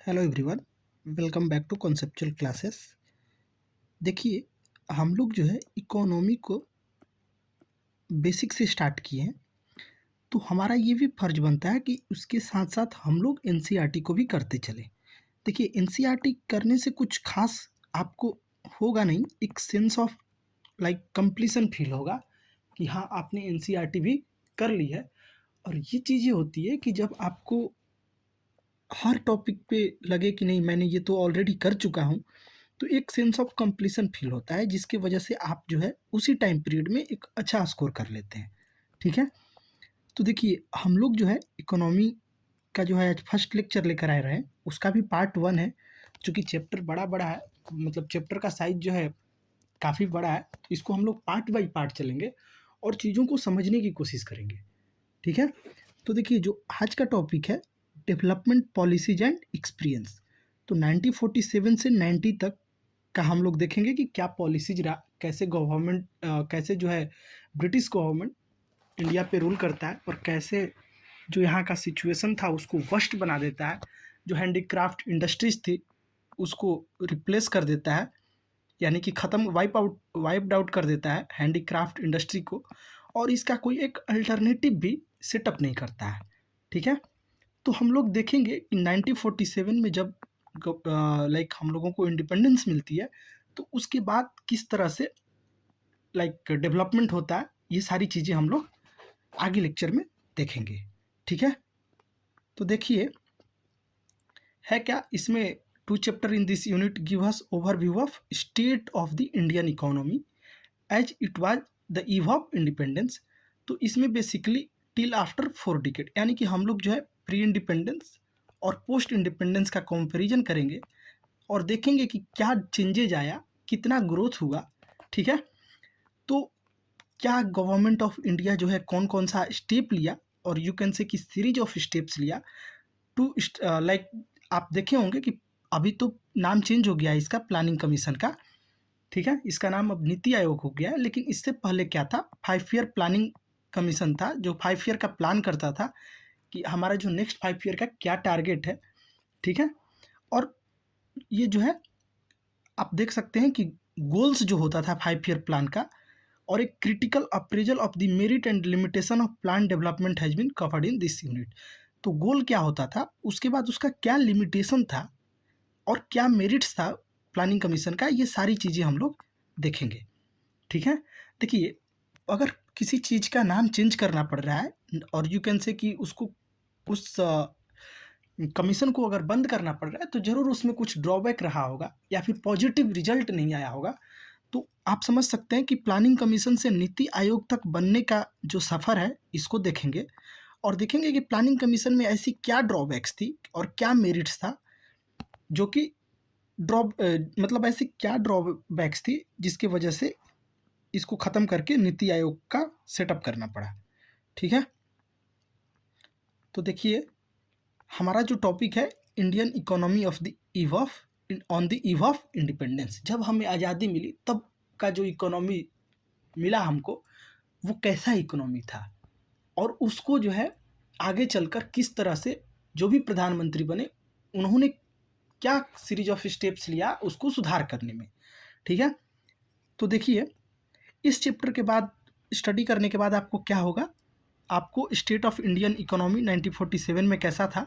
Hello everyone, welcome back to conceptual classes. देखिए, हम लोग जो है इकोनॉमी को बेसिक से स्टार्ट किए हैं, तो हमारा ये भी फर्ज बनता है कि उसके साथ साथ हम लोग एनसीईआरटी को भी करते चलें। देखिए, एनसीईआरटी करने से कुछ खास आपको होगा नहीं, एक sense of like completion feel होगा कि हाँ, आपने एनसीईआरटी भी कर ली है। और ये चीज़ें होती है कि जब आपको हर टॉपिक पे लगे कि नहीं, मैंने ये तो ऑलरेडी कर चुका हूँ, तो एक सेंस ऑफ कंप्लीशन फील होता है, जिसकी वजह से आप जो है उसी टाइम पीरियड में एक अच्छा स्कोर कर लेते हैं। ठीक है? तो देखिए, हम लोग जो है इकोनॉमी का जो है आज फर्स्ट लेक्चर लेकर आए रहे हैं, उसका भी पार्ट 1 है। चूँकि चैप्टर बड़ा-बड़ा है, मतलब चैप्टर का साइज़ जो है काफ़ी बड़ा है, तो इसको हम लोग पार्ट बाय पार्ट चलेंगे और चीज़ों को समझने की कोशिश करेंगे। ठीक है? तो देखिए, जो आज का टॉपिक है, डेवलपमेंट पॉलिसीज़ एंड एक्सपीरियंस। तो 1947 से 90 तक का हम लोग देखेंगे कि क्या पॉलिसीज रहा, कैसे गवर्नमेंट कैसे जो है ब्रिटिश गवर्नमेंट इंडिया पे रूल करता है और कैसे जो यहाँ का सिचुएशन था उसको वर्स्ट बना देता है। जो हैंडीक्राफ्ट इंडस्ट्रीज थी उसको रिप्लेस कर देता है, यानी कि ख़त्म वाइप्ड आउट कर देता है हैंडीक्राफ्ट इंडस्ट्री को, और इसका कोई एक अल्टरनेटिव भी सेटअप नहीं करता है। ठीक है? तो हम लोग देखेंगे कि 1947 में जब लाइक हम लोगों को इंडिपेंडेंस मिलती है, तो उसके बाद किस तरह से लाइक डेवलपमेंट होता है, ये सारी चीज़ें हम लोग आगे लेक्चर में देखेंगे। ठीक है? तो देखिए, है क्या इसमें, two chapter in this unit give us overview of state of the Indian economy as it was the eve of independence. तो इसमें बेसिकली टिल आफ्टर 4 डिकेड, यानी कि हम लोग जो है प्री इंडिपेंडेंस और पोस्ट इंडिपेंडेंस का कंपैरिजन करेंगे और देखेंगे कि क्या चेंजेज आया, कितना ग्रोथ हुआ। ठीक है? तो क्या गवर्नमेंट ऑफ इंडिया जो है कौन कौन सा स्टेप लिया, और यू कैन से कि सीरीज ऑफ स्टेप्स लिया टू लाइक, आप देखे होंगे कि अभी तो नाम चेंज हो गया है इसका, प्लानिंग कमीशन का। ठीक है? इसका नाम अब नीति आयोग हो गया है, लेकिन इससे पहले क्या था, 5 ईयर प्लानिंग कमीशन था, जो 5 ईयर का प्लान करता था कि हमारा जो नेक्स्ट 5 ईयर का क्या टारगेट है। ठीक है? और ये जो है आप देख सकते हैं कि गोल्स जो होता था 5 ईयर प्लान का, और एक critical appraisal of the merit and limitation of plan development has been covered in this unit. तो गोल क्या होता था, उसके बाद उसका क्या लिमिटेशन था और क्या मेरिट्स था प्लानिंग कमीशन का, ये सारी चीज़ें हम लोग देखेंगे। ठीक है? देखिए, अगर किसी चीज़ का नाम चेंज करना पड़ रहा है और यू कैन से कि उसको उस कमीशन को अगर बंद करना पड़ रहा है, तो ज़रूर उसमें कुछ ड्रॉबैक रहा होगा या फिर पॉजिटिव रिजल्ट नहीं आया होगा। तो आप समझ सकते हैं कि प्लानिंग कमीशन से नीति आयोग तक बनने का जो सफ़र है, इसको देखेंगे और देखेंगे कि प्लानिंग कमीशन में ऐसी क्या ड्रॉबैक्स थी और क्या मेरिट्स था, जो कि मतलब ऐसी क्या ड्रॉबैक्स थी जिसकी वजह से इसको ख़त्म करके नीति आयोग का सेटअप करना पड़ा। ठीक है? तो देखिए, हमारा जो टॉपिक है, Indian economy of the eve of on the eve of independence. जब हमें आज़ादी मिली तब का जो इकोनॉमी मिला हमको, वो कैसा इकोनॉमी था, और उसको जो है आगे चलकर किस तरह से जो भी प्रधानमंत्री बने, उन्होंने क्या सीरीज ऑफ स्टेप्स लिया उसको सुधार करने में। ठीक है? तो देखिए, इस चैप्टर के बाद स्टडी करने के बाद आपको क्या होगा, आपको स्टेट ऑफ इंडियन इकोनॉमी 1947 में कैसा था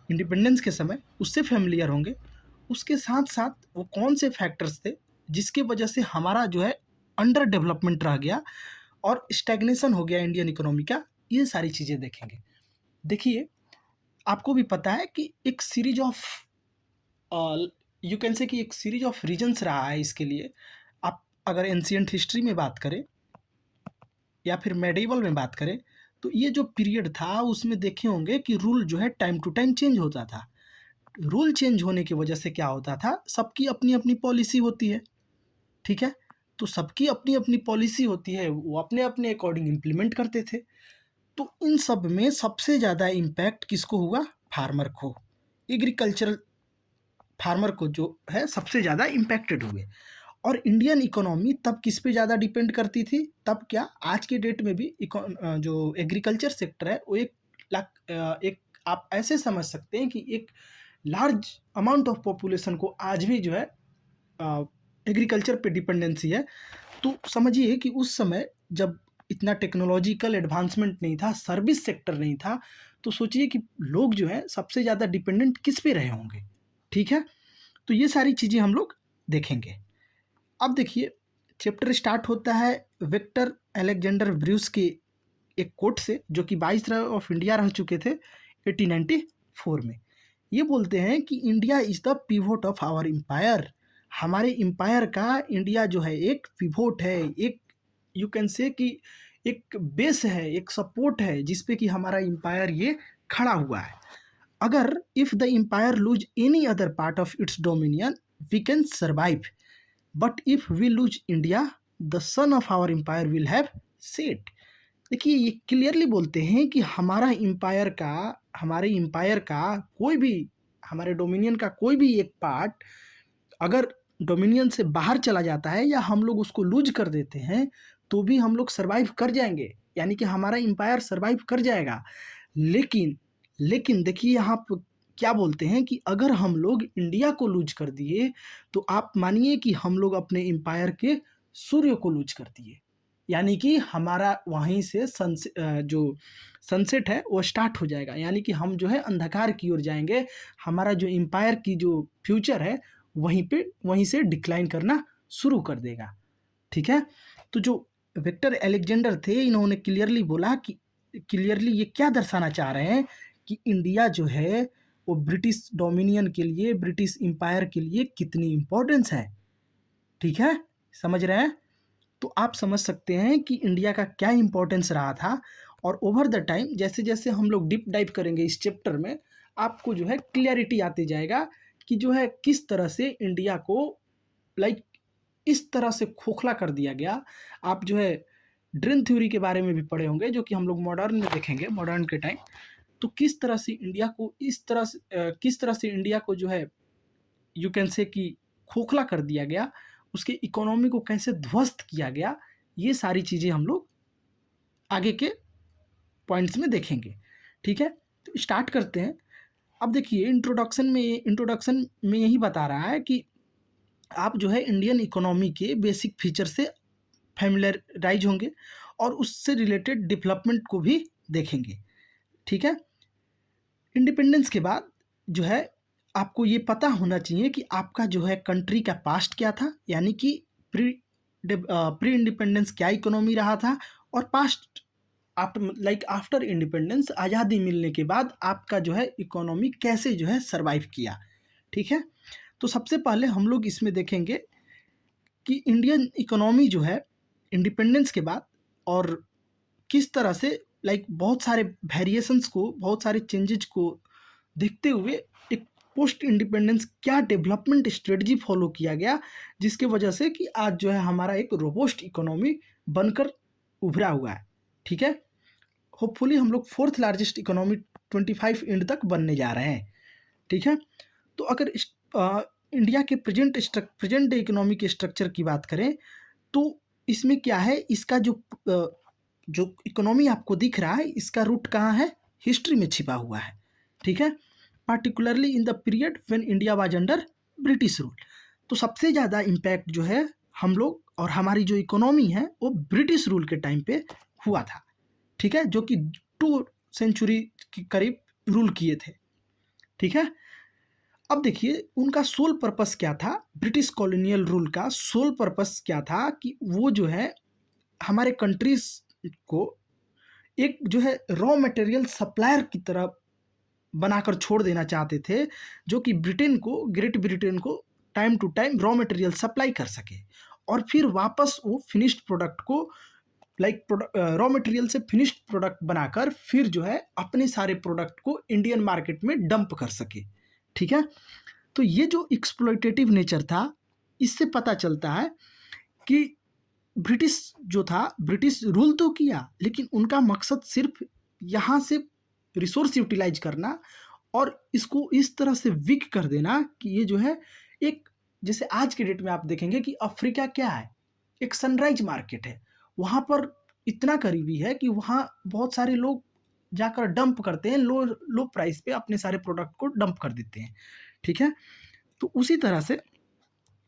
इंडिपेंडेंस के समय, उससे फेमिलियर होंगे। उसके साथ साथ वो कौन से फैक्टर्स थे जिसके वजह से हमारा जो है अंडर डेवलपमेंट रह गया और स्टैग्नेशन हो गया इंडियन इकोनॉमी का, ये सारी चीज़ें देखेंगे। देखिए, आपको भी पता है कि एक series of you can say कि एक सीरीज ऑफ रीजन्स रहा है इसके लिए। आप अगर एंशियंट हिस्ट्री में बात करें या फिर मेडिवल में बात करें, तो ये जो पीरियड था उसमें देखे होंगे कि रूल जो है टाइम टू टाइम चेंज होता था। रूल चेंज होने की वजह से क्या होता था, सबकी अपनी अपनी पॉलिसी होती है। ठीक है? तो सबकी अपनी अपनी पॉलिसी होती है, वो अपने अपने अकॉर्डिंग इम्प्लीमेंट करते थे। तो इन सब में सबसे ज़्यादा इम्पैक्ट किसको हुआ, फार्मर को, एग्रीकल्चरल फार्मर को जो है सबसे ज़्यादा इम्पैक्टेड हुए। और इंडियन इकोनॉमी तब किस पे ज़्यादा डिपेंड करती थी, तब क्या आज के डेट में भी जो एग्रीकल्चर सेक्टर है वो एक आप ऐसे समझ सकते हैं कि एक लार्ज अमाउंट ऑफ पॉपुलेशन को आज भी जो है एग्रीकल्चर पे डिपेंडेंसी है। तो समझिए कि उस समय जब इतना टेक्नोलॉजिकल एडवांसमेंट नहीं था, सर्विस सेक्टर नहीं था, तो सोचिए कि लोग जो है सबसे ज़्यादा डिपेंडेंट किस पे रहे होंगे। ठीक है, तो ये सारी चीज़ें हम लोग देखेंगे। अब देखिए, चैप्टर स्टार्ट होता है विक्टर अलेक्जेंडर ब्रूस के एक कोट से, जो कि वाइसरॉय ऑफ इंडिया रह चुके थे 1894 में। ये बोलते हैं कि India is the pivot of our empire. हमारे एम्पायर का इंडिया जो है एक पिवोट है, एक यू कैन से कि एक बेस है, एक सपोर्ट है जिस पे कि हमारा एम्पायर ये खड़ा हुआ है। अगर if the empire lose any other part of its dominion we can survive, but if we lose India the sun of our empire will have set. देखिए, ये क्लियरली बोलते हैं कि हमारे एम्पायर का कोई भी, हमारे डोमिनियन का कोई भी एक पार्ट अगर डोमिनियन से बाहर चला जाता है या हम लोग उसको लूज कर देते हैं तो भी हम लोग सर्वाइव कर जाएंगे, यानी कि हमारा एम्पायर सर्वाइव कर जाएगा। लेकिन लेकिन देखिए यहाँ पर क्या बोलते हैं कि अगर हम लोग इंडिया को लूज कर दिए तो आप मानिए कि हम लोग अपने एम्पायर के सूर्य को लूज कर दिए, यानी कि हमारा वहीं से जो सनसेट है वो स्टार्ट हो जाएगा, यानी कि हम जो है अंधकार की ओर जाएंगे। हमारा जो एम्पायर की जो फ्यूचर है वहीं से डिक्लाइन करना शुरू कर देगा। ठीक है, तो जो विक्टर अलेक्जेंडर थे इन्होंने क्लियरली बोला कि क्लियरली ये क्या दर्शाना चाह रहे हैं कि इंडिया जो है वो ब्रिटिश डोमिनियन के लिए, ब्रिटिश एम्पायर के लिए कितनी इम्पोर्टेंस है। ठीक है, समझ रहे हैं? तो आप समझ सकते हैं कि इंडिया का क्या इम्पोर्टेंस रहा था। और ओवर द टाइम जैसे जैसे हम लोग डीप डाइव करेंगे इस चैप्टर में, आपको जो है क्लियरिटी आती जाएगा कि जो है किस तरह से इंडिया को लाइक इस तरह से खोखला कर दिया गया। आप जो है ड्रेन थ्योरी के बारे में भी पढ़े होंगे, जो कि हम लोग मॉडर्न में देखेंगे, मॉडर्न के टाइम। तो किस तरह से इंडिया को किस तरह से इंडिया को जो है यू कैन से कि खोखला कर दिया गया, उसके इकोनॉमी को कैसे ध्वस्त किया गया, ये सारी चीज़ें हम लोग आगे के पॉइंट्स में देखेंगे। ठीक है, तो स्टार्ट करते हैं। अब देखिए, इंट्रोडक्शन में यही बता रहा है कि आप जो है इंडियन इकोनॉमी के बेसिक फीचर से फैमिलियराइज होंगे और उससे रिलेटेड डेवलपमेंट को भी देखेंगे। ठीक है, इंडिपेंडेंस के बाद जो है आपको ये पता होना चाहिए कि आपका जो है कंट्री का पास्ट क्या था, यानी कि प्री इंडिपेंडेंस क्या इकोनॉमी रहा था, और पास्ट आफ्टर इंडिपेंडेंस, आज़ादी मिलने के बाद आपका जो है इकोनॉमी कैसे जो है सरवाइव किया। ठीक है, तो सबसे पहले हम लोग इसमें देखेंगे कि इंडियन इकोनॉमी जो है इंडिपेंडेंस के बाद और किस तरह से बहुत सारे वेरिएशंस को, बहुत सारे चेंजेज को देखते हुए एक पोस्ट इंडिपेंडेंस क्या डेवलपमेंट स्ट्रेटजी फॉलो किया गया, जिसके वजह से कि आज जो है हमारा एक रोबोस्ट इकोनॉमी बनकर उभरा हुआ है। ठीक है, होपफुली हम लोग फोर्थ लार्जेस्ट इकोनॉमी 25 एंड तक बनने जा रहे हैं। ठीक है, तो अगर इंडिया के प्रेजेंट डे इकोनॉमी के स्ट्रक्चर की बात करें तो इसमें क्या है, इसका जो इकोनॉमी आपको दिख रहा है इसका रूट कहाँ है, हिस्ट्री में छिपा हुआ है। ठीक है, particularly in the period when India was under British rule. तो सबसे ज़्यादा इम्पैक्ट जो है हम लोग और हमारी जो इकोनॉमी है वो ब्रिटिश रूल के टाइम पे हुआ था। ठीक है, जो कि 2 सेंचुरी के करीब रूल किए थे। ठीक है, अब देखिए उनका सोल पर्पस क्या था, ब्रिटिश कॉलोनियल रूल का सोल पर्पस क्या था कि वो जो है हमारे कंट्रीज को एक जो है रॉ मटेरियल सप्लायर की तरह बनाकर छोड़ देना चाहते थे, जो कि ग्रेट ब्रिटेन को time to time raw material supply कर सके और फिर वापस वो फिनिश्ड प्रोडक्ट को रॉ मटेरियल से फिनिश्ड प्रोडक्ट बनाकर फिर जो है अपने सारे प्रोडक्ट को इंडियन मार्केट में डंप कर सके। ठीक है, तो ये जो एक्सप्लॉयटेटिव नेचर था, इससे पता चलता है कि ब्रिटिश जो था, ब्रिटिश रूल तो किया लेकिन उनका मकसद सिर्फ यहाँ से रिसोर्स यूटिलाइज करना और इसको इस तरह से वीक कर देना कि ये जो है एक, जैसे आज के डेट में आप देखेंगे कि अफ्रीका क्या है, एक सनराइज मार्केट है, वहाँ पर इतना करीबी है कि वहाँ बहुत सारे लोग जाकर डंप करते हैं, लो लो प्राइस पे अपने सारे प्रोडक्ट को डंप कर देते हैं, ठीक है। तो उसी तरह से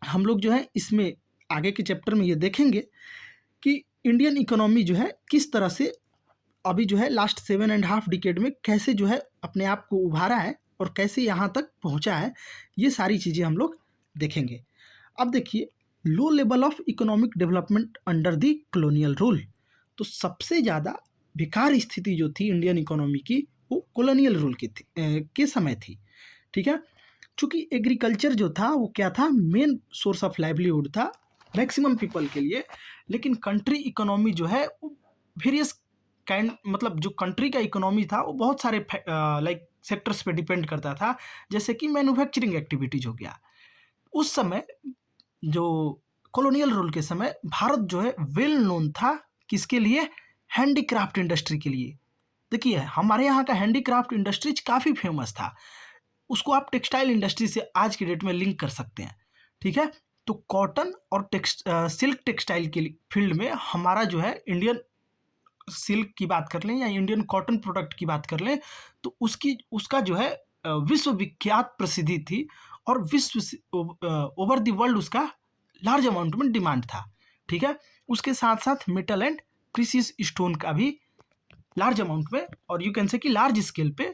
हम लोग जो है इसमें आगे के चैप्टर में ये देखेंगे कि इंडियन इकोनॉमी जो है किस तरह से अभी जो है लास्ट 7.5 डिकेड में कैसे जो है अपने आप को उभारा है और कैसे यहाँ तक पहुँचा है, ये सारी चीज़ें हम लोग देखेंगे। अब देखिए, low level of economic development under the colonial rule. तो सबसे ज़्यादा बेकार स्थिति जो थी इंडियन इकोनॉमी की, वो कॉलोनियल रूल की थी के समय थी, ठीक है। चूँकि एग्रीकल्चर जो था वो क्या था, मेन सोर्स ऑफ लाइवलीहुड था मैक्सिमम पीपल के लिए, लेकिन कंट्री इकोनॉमी जो है वो वेरियस काइंड, मतलब जो कंट्री का इकोनॉमी था वो बहुत सारे लाइक सेक्टर्स पे डिपेंड करता था, जैसे कि मैन्युफैक्चरिंग एक्टिविटीज हो गया। उस समय जो कॉलोनियल रूल के समय भारत जो है वेल नोन था किसके लिए, हैंडीक्राफ्ट इंडस्ट्री के लिए। देखिए हमारे यहाँ का हैंडीक्राफ्ट इंडस्ट्रीज काफ़ी फेमस था, उसको आप टेक्सटाइल इंडस्ट्री से आज की डेट में लिंक कर सकते हैं, ठीक है। तो कॉटन और सिल्क टेक्सटाइल के फील्ड में हमारा जो है इंडियन सिल्क की बात कर लें या इंडियन कॉटन प्रोडक्ट की बात कर लें, तो उसका जो है विश्वविख्यात प्रसिद्धि थी, और विश्व ओवर द वर्ल्ड उसका लार्ज अमाउंट में डिमांड था, ठीक है। उसके साथ साथ मेटल एंड प्रीसियस स्टोन का भी लार्ज अमाउंट में और यू कैन से कि लार्ज स्केल पे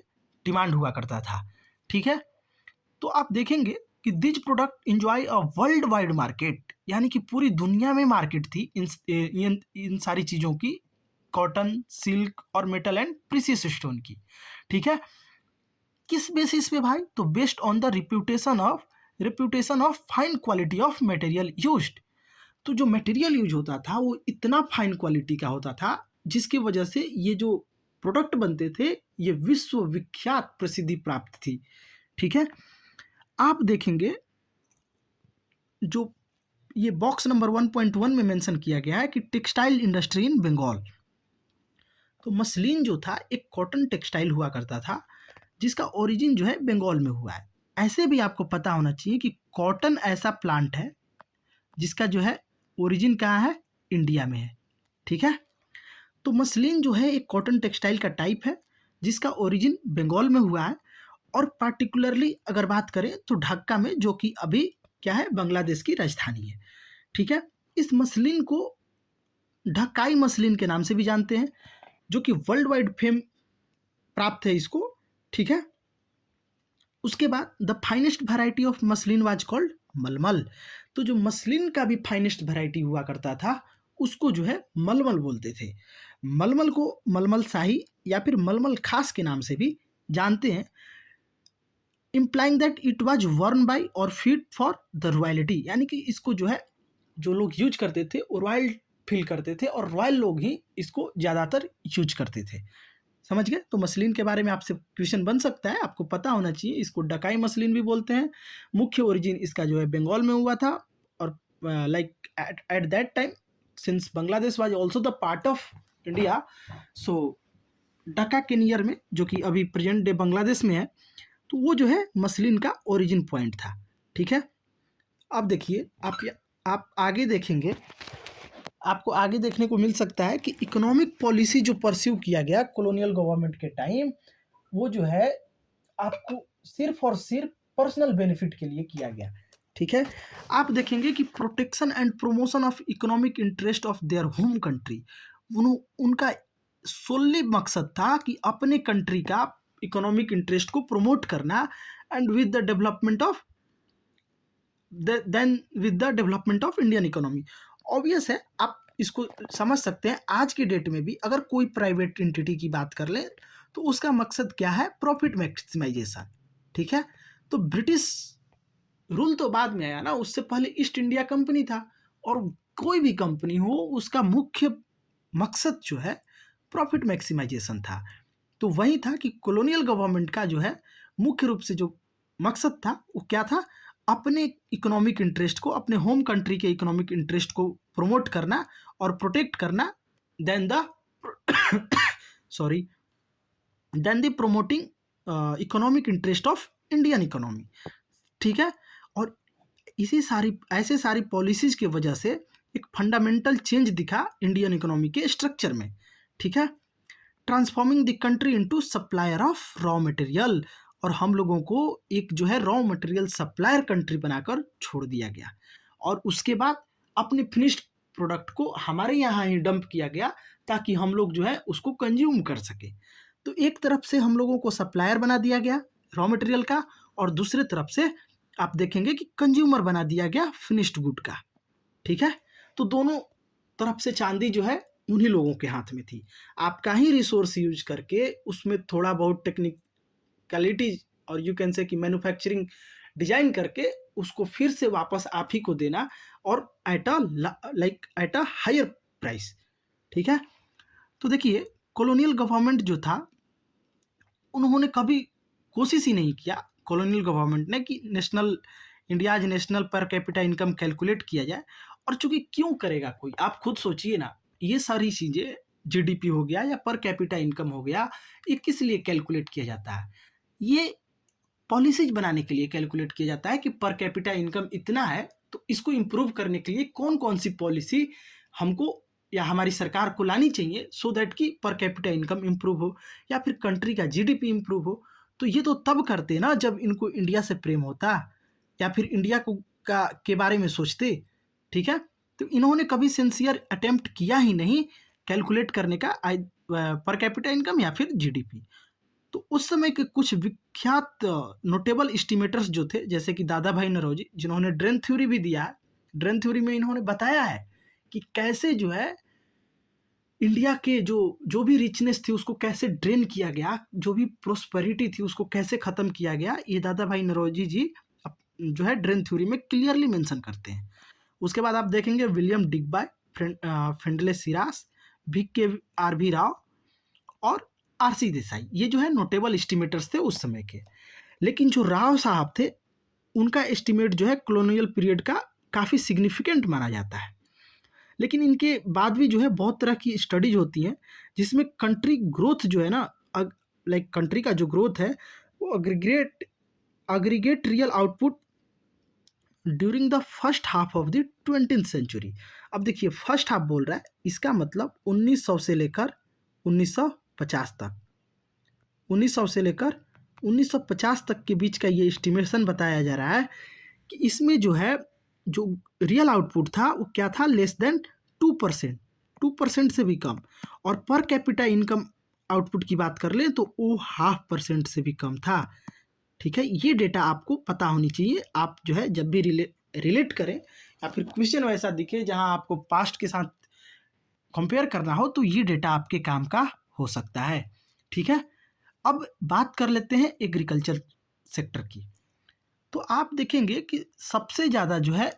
डिमांड हुआ करता था, ठीक है। तो आप देखेंगे कि these product enjoy a world wide market, यानी कि पूरी दुनिया में मार्केट थी इन सारी चीज़ों की, कॉटन, सिल्क और मेटल एंड प्रीसियस स्टोन की, ठीक है। किस बेसिस पे भाई, तो based on the reputation of fine quality of material used. तो जो मटेरियल यूज होता था वो इतना फाइन क्वालिटी का होता था, जिसकी वजह से ये जो प्रोडक्ट बनते थे ये विश्वविख्यात प्रसिद्धि प्राप्त थी, ठीक है। आप देखेंगे जो ये बॉक्स नंबर 1.1 में मेंशन किया गया है कि टेक्सटाइल इंडस्ट्री इन बंगाल। तो मसलिन जो था एक कॉटन टेक्सटाइल हुआ करता था, जिसका ओरिजिन जो है बंगाल में हुआ है। ऐसे भी आपको पता होना चाहिए कि कॉटन ऐसा प्लांट है जिसका जो है ओरिजिन कहाँ है, इंडिया में है, ठीक है। तो मसलिन जो है एक कॉटन टेक्सटाइल का टाइप है जिसका ओरिजिन बंगाल में हुआ है, और पार्टिकुलरली अगर बात करें तो ढाका में, जो कि अभी क्या है, बांग्लादेश की राजधानी है, ठीक है। इस मसलिन को ढकाई मसलिन के नाम से भी जानते हैं, जो कि वर्ल्ड वाइड फेम प्राप्त है इसको, ठीक है। उसके बाद the finest variety of muslin was called मलमल। तो जो मसलिन का भी फाइनेस्ट वैरायटी हुआ करता था उसको जो है मलमल बोलते थे। मलमल को मलमल शाही या फिर मलमल खास के नाम से भी जानते हैं, implying that it was worn by or fit for the royalty, यानी कि इसको जो है जो लोग यूज करते थे वो रॉयल फील करते थे, और रॉयल लोग ही इसको ज़्यादातर यूज करते थे, समझ गए। तो मसलिन के बारे में आपसे क्वेश्चन बन सकता है, आपको पता होना चाहिए। इसको डकाई मसलिन भी बोलते हैं। मुख्य ओरिजिन इसका जो है बंगाल में हुआ था, और like at that time since Bangladesh was also the part of India, so Dhaka के नियर में, जो कि अभी प्रेजेंट डे बांग्लादेश में है, तो वो जो है मसलिन का ओरिजिन पॉइंट था, ठीक है। अब देखिए आप आगे देखेंगे, आपको आगे देखने को मिल सकता है कि इकोनॉमिक पॉलिसी जो परस्यू किया गया कॉलोनियल गवर्नमेंट के टाइम, वो जो है आपको सिर्फ और सिर्फ पर्सनल बेनिफिट के लिए किया गया, ठीक है। आप देखेंगे कि protection and promotion of economic interest of their home country, उनका सोली मकसद था कि अपने कंट्री का इकोनॉमिक इंटरेस्ट को प्रमोट करना, and with the development of Indian economy. Obvious है, आप इसको समझ सकते हैं। आज के डेट में भी अगर कोई प्राइवेट एंटिटी की बात कर ले तो उसका मकसद क्या है, प्रॉफिट मैक्सिमाइजेशन, ठीक है। तो ब्रिटिश रूल तो बाद में आया ना, उससे पहले ईस्ट इंडिया कंपनी था, और कोई भी कंपनी हो उसका मुख्य मकसद जो है प्रॉफिट मैक्सिमाइजेशन था। तो वही था कि कॉलोनियल गवर्नमेंट का जो है मुख्य रूप से जो मकसद था वो क्या था, अपने इकोनॉमिक इंटरेस्ट को, अपने होम कंट्री के इकोनॉमिक इंटरेस्ट को प्रमोट करना और प्रोटेक्ट करना, then the sorry then the promoting economic interest of Indian economy, ठीक है। और ऐसे सारी पॉलिसीज की वजह से एक फंडामेंटल चेंज दिखा इंडियन इकोनॉमी के स्ट्रक्चर में, ठीक है। Transforming the country into supplier of raw material, और हम लोगों को एक जो है रॉ मटेरियल सप्लायर कंट्री बनाकर छोड़ दिया गया, और उसके बाद अपने फिनिश्ड प्रोडक्ट को हमारे यहाँ ही डंप किया गया ताकि हम लोग जो है उसको कंज्यूम कर सके। तो एक तरफ से हम लोगों को सप्लायर बना दिया गया रॉ मटेरियल का, और दूसरे तरफ से आप देखेंगे कि कंज्यूमर बना दिया गया फिनिश्ड गुड का। ठीक है, तो दोनों तरफ से चांदी जो है उन्हीं लोगों के हाथ में थी। आपका ही रिसोर्स यूज करके उसमें थोड़ा बहुत टेक्निकलिटी और यू कैन से कि मैन्युफैक्चरिंग डिजाइन करके उसको फिर से वापस आप ही को देना, और एट अ हायर प्राइस। ठीक है, तो देखिए कॉलोनियल गवर्नमेंट जो था उन्होंने कभी कोशिश ही नहीं किया, कॉलोनियल गवर्नमेंट ने, कि India's national per capita income calculate किया जाए। और चूंकि क्यों करेगा कोई, आप खुद सोचिए ना, ये सारी चीजें जीडीपी हो गया या पर कैपिटा इनकम हो गया, ये किस लिए कैलकुलेट किया जाता है? ये पॉलिसीज बनाने के लिए कैलकुलेट किया जाता है कि पर कैपिटा इनकम इतना है, तो इसको इम्प्रूव करने के लिए कौन कौन सी पॉलिसी हमको या हमारी सरकार को लानी चाहिए, सो दैट कि पर कैपिटा इनकम इम्प्रूव हो या फिर कंट्री का जीडीपी इम्प्रूव हो। तो ये तो तब करते ना जब इनको इंडिया से प्रेम होता या फिर इंडिया को के बारे में सोचते। ठीक है, तो इन्होंने कभी सिंसियर अटेम्प्ट किया ही नहीं कैलकुलेट करने का पर कैपिटा इनकम या फिर जीडीपी। तो उस समय के कुछ विख्यात नोटेबल एस्टिमेटर्स जो थे, जैसे कि दादा भाई नौरोजी, जिन्होंने ड्रेन थ्योरी भी दिया है। ड्रेन थ्योरी में इन्होंने बताया है कि कैसे जो है इंडिया के जो जो भी रिचनेस थी उसको कैसे ड्रेन किया गया, जो भी प्रोस्पेरिटी थी उसको कैसे खत्म किया गया। ये दादा भाई नौरोजी जी जो है ड्रेन थ्योरी में क्लियरली मेंशन करते हैं। उसके बाद आप देखेंगे विलियम डिगबाय, फेंडले सिरास, VKRV राव और RC देसाई, ये जो है नोटेबल एस्टिमेटर्स थे उस समय के। लेकिन जो राव साहब थे उनका एस्टिमेट जो है कॉलोनियल पीरियड का काफ़ी सिग्निफिकेंट माना जाता है। लेकिन इनके बाद भी जो है बहुत तरह की स्टडीज होती हैं जिसमें कंट्री ग्रोथ जो है ना, कंट्री का जो ग्रोथ है वो aggregate real output during the first half of the 20th century. अब देखिए फर्स्ट हाफ बोल रहा है, इसका मतलब 1900 से लेकर 1950 तक, 1900 से लेकर 1950 तक के बीच का ये एस्टिमेशन बताया जा रहा है कि इसमें जो है जो रियल आउटपुट था वो क्या था, लेस देन 2%, 2% से भी कम। और पर कैपिटा इनकम आउटपुट की बात कर लें तो वो 0.5% से भी कम था। ठीक है, ये डेटा आपको पता होनी चाहिए। आप जो है जब भी रिलेट करें या फिर क्वेश्चन वैसा दिखे जहां आपको पास्ट के साथ कंपेयर करना हो, तो ये डेटा आपके काम का हो सकता है। ठीक है, अब बात कर लेते हैं एग्रीकल्चर सेक्टर की। तो आप देखेंगे कि सबसे ज़्यादा जो है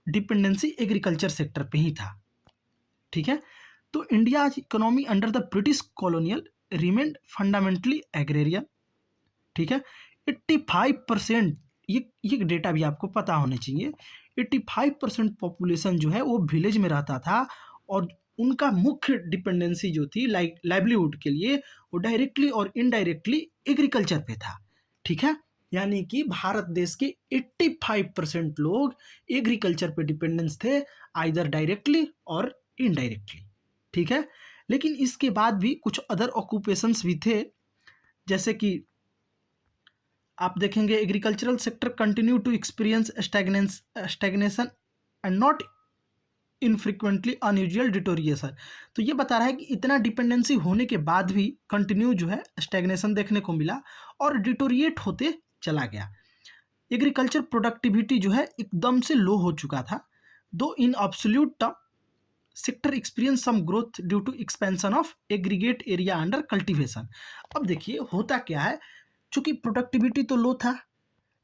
डिपेंडेंसी एग्रीकल्चर सेक्टर पे ही था। ठीक है, तो India economy under the British colonial remained fundamentally agrarian. ठीक है, 85%, ये डेटा भी आपको पता होने चाहिए, 85% पॉपुलेशन जो है वो विलेज में रहता था, और उनका मुख्य डिपेंडेंसी जो थी लाइवलीहुड के लिए वो डायरेक्टली और इनडायरेक्टली एग्रीकल्चर पे था। ठीक है, यानी कि भारत देश के 85% लोग एग्रीकल्चर पे डिपेंडेंस थे, आइदर डायरेक्टली और इनडायरेक्टली। ठीक है, लेकिन इसके बाद भी कुछ अदर ऑक्यूपेशंस भी थे, जैसे कि आप देखेंगे agricultural sector continue to experience stagnation and not infrequently unusual deterioration. तो ये बता रहा है कि इतना डिपेंडेंसी होने के बाद भी कंटिन्यू जो है स्टैग्नेशन देखने को मिला और डिटोरिएट होते चला गया। एग्रीकल्चर प्रोडक्टिविटी जो है एकदम से लो हो चुका था, though in absolute term sector experience some growth due to expansion of aggregate area under cultivation. अब देखिए होता क्या है, चूंकि प्रोडक्टिविटी तो लो था,